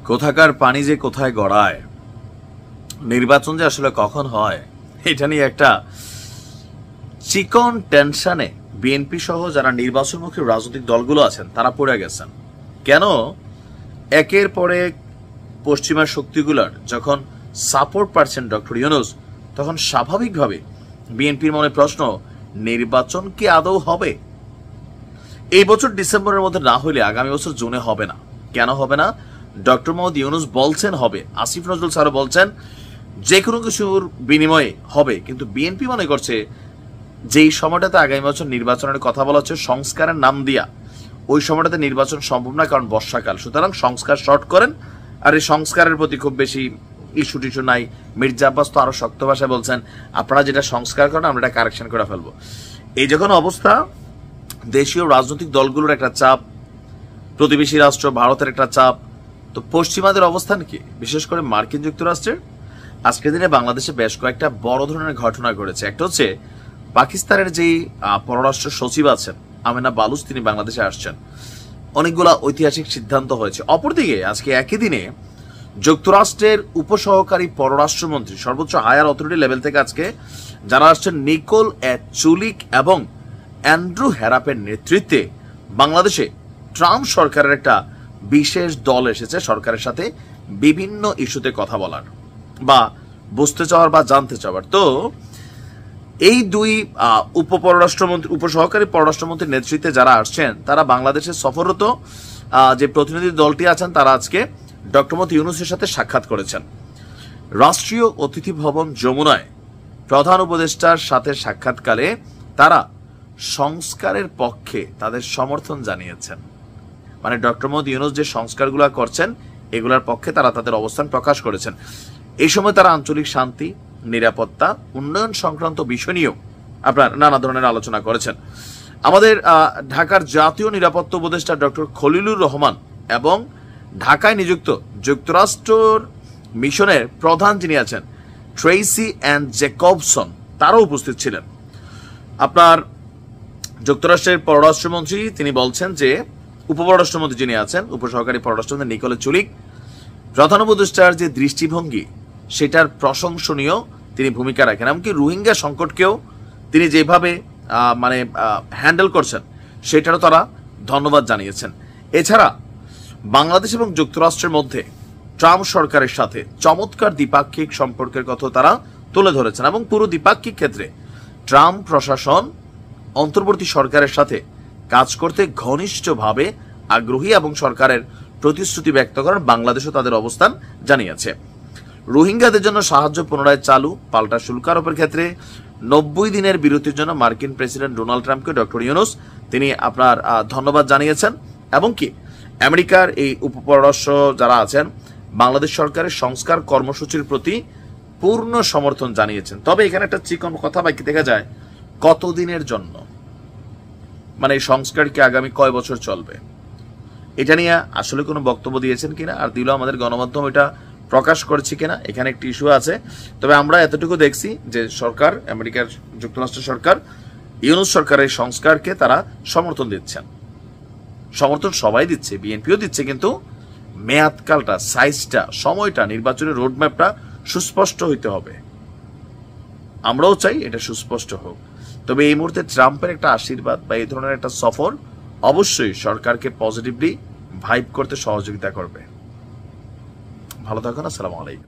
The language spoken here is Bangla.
কোথাকার পানি যে কোথায় গড়ায়, নির্বাচন যে আসলে কখন হয় এটা নিয়ে একটা চিকন টেনশনে বিএনপি সহ যারা নির্বাচনমুখী রাজনৈতিক দলগুলো আছেন তারা পড়ে গেছেন। কেন? একের পর এক পশ্চিমা শক্তিগুলোর যখন সাপোর্ট পাচ্ছেন ডক্টর ইউনূস, তখন স্বাভাবিকভাবে বিএনপির মনে প্রশ্ন, নির্বাচন কি আদৌ হবে? এই বছর ডিসেম্বরের মধ্যে না হলে আগামী বছর জুনে হবে না। কেন হবে না? ডক্টর মোহাম্মদ ইউনূস বলছেন হবে, আসিফ নজরুল স্যারও বলছেন যে কোনো কিছুর বিনিময়ে হবে, কিন্তু বিএনপি মনে করছে যেই সময়টাতে আগামী বছর নির্বাচনের কথা বলা হচ্ছে সংস্কারের নাম দিয়া, ওই সময়টাতে নির্বাচন সম্ভব না, কারণ বর্ষাকাল। সুতরাং সংস্কার শর্ট করেন, আর এই সংস্কারের প্রতি খুব বেশি ইস্যু টিস্যু নাই। মির্জা আব্বাস তো আরো শক্ত ভাষায় বলছেন আপনারা যেটা সংস্কার করেন আমরা এটা কারেকশন করে ফেলবো। এই যখন অবস্থা, দেশীয় রাজনৈতিক দলগুলোর একটা চাপ, প্রতিবেশী রাষ্ট্র ভারতের একটা চাপ, তো পশ্চিমাদের অবস্থান কি, বিশেষ করে মার্কিন যুক্তরাষ্ট্রের? আজকের দিনে বাংলাদেশে বেশ কয়েকটা বড় ধরনের ঘটনা ঘটেছে। একটা হচ্ছে পাকিস্তানের যেই পররাষ্ট্র সচিব আছেন আমেনা বালুচ, তিনি বাংলাদেশে আসছেন, অনেকগুলা ঐতিহাসিক সিদ্ধান্ত হয়েছে। অপরদিকে আজকে একই দিনে যুক্তরাষ্ট্রের উপসহকারী পররাষ্ট্রমন্ত্রী, সর্বোচ্চ হায়ার অথরিটি লেভেল থেকে আজকে যারা আসছেন, নিকোল চুলিক এবং অ্যান্ড্রু হ্যারাপের নেতৃত্বে বাংলাদেশে ট্রাম্প সরকারের একটা বিশেষ দল এসেছে সরকারের সাথে বিভিন্ন ইস্যুতে কথা বলার বা বুঝতে চাওয়ার বা জানতে চাওয়ার। তো এই দুই উপসহকারী পররাষ্ট্রমন্ত্রীর নেতৃত্বে যারা আসছেন তারা বাংলাদেশের সফররত যে প্রতিনিধি দলটি আছেন তারা আজকে ডক্টর মোহাম্মদ ইউনূসের সাথে সাক্ষাৎ করেছেন। রাষ্ট্রীয় অতিথি ভবন যমুনায় প্রধান উপদেষ্টার সাথে সাক্ষাৎকালে তারা সংস্কারের পক্ষে তাদের সমর্থন জানিয়েছেন। মানে ডক্টর মোহাম্মদ ইউনূস যে সংস্কারগুলো করছেন এগুলোর পক্ষে তারা তাদের অবস্থান প্রকাশ করেছেন। এই সময় তারা আঞ্চলিক শান্তি, নিরাপত্তা, উন্নয়ন সংক্রান্ত বিষয় নিয়েও আপনার নানা ধরনের আলোচনা করেছেন। আমাদের ঢাকার জাতীয় নিরাপত্তা উপদেষ্টা ডক্টর খলিলুর রহমান এবং ঢাকায় নিযুক্ত যুক্তরাষ্ট্রের মিশনের প্রধান যিনি আছেন ট্রেসি অ্যান্ড জ্যাকবসন, তারাও উপস্থিত ছিলেন। আপনার যুক্তরাষ্ট্রের পররাষ্ট্রমন্ত্রী তিনি বলছেন যে উপপররাষ্ট্রমন্ত্রী যিনি আছেন উপসহকারী পররাষ্ট্রমন্ত্রী নিকোল চুলিক, প্রধান উপদেষ্টার যে দৃষ্টিভঙ্গি সেটার প্রশংসনীয় তিনি ভূমিকা রাখেন। এমনকি রোহিঙ্গা সংকটকেও তিনি যেভাবে হ্যান্ডেল করছেন সেটারও তারা ধন্যবাদ জানিয়েছেন। এছাড়া বাংলাদেশ এবং যুক্তরাষ্ট্রের মধ্যে ট্রাম্প সরকারের সাথে চমৎকার দ্বিপাক্ষিক সম্পর্কের কথা তারা তুলে ধরেছেন এবং পুরো দ্বিপাক্ষিক ক্ষেত্রে ট্রাম্প প্রশাসন অন্তর্বর্তী সরকারের সাথে কাজ করতে ঘনিষ্ঠভাবে আগ্রহী এবং সরকারের প্রতিশ্রুতি ব্যক্ত করেন। বাংলাদেশও তাদের অবস্থান জানিয়েছে। রোহিঙ্গাদের জন্য সাহায্য পুনরায় চালু, পাল্টা শুল্ক আরোপের ক্ষেত্রে 90 দিনের বিরতির জন্য মার্কিন প্রেসিডেন্ট ডোনাল্ড ট্রাম্পকে ডক্টর ইউনূস তিনি আপনার ধন্যবাদ জানিয়েছেন এবং কি আমেরিকার এই উপপররাষ্ট্র যারা আছেন বাংলাদেশ সরকারের সংস্কার কর্মসূচির প্রতি পূর্ণ সমর্থন জানিয়েছেন। তবে এখানে একটা চিকন কথা বাকি দেখা যায়, কতদিনের জন্য, মানে এই সংস্কার কি আগামী কয় বছর চলবে, এটা নিয়ে আসলে কোনো বক্তব্য দিয়েছেন কিনা, আর দিল আমাদের গণমাধ্যম এটা প্রকাশ করেছে কিনা, এখানে একটি ইস্যু আছে। তবে আমরা এতটুকু দেখছি যে সরকার, আমেরিকার যুক্তরাষ্ট্র সরকার ইউনূস সরকারের সংস্কারকে তারা সমর্থন দিচ্ছেন। সমর্থন সবাই দিচ্ছে, বিএনপিও দিচ্ছে, কিন্তু মেয়াদকালটা, সাইজটা, সময়টা, নির্বাচনের রোডম্যাপটা সুস্পষ্ট হইতে হবে। আমরাও চাই এটা সুস্পষ্ট হোক। তবে এই মুহূর্তে ট্রাম্পের একটা আশীর্বাদ বা এই ধরনের একটা সফর অবশ্যই সরকারকে পজিটিভলি ভাইব করতে সহযোগিতা করবে। ভালো থাকুন, আসসালামু আলাইকুম।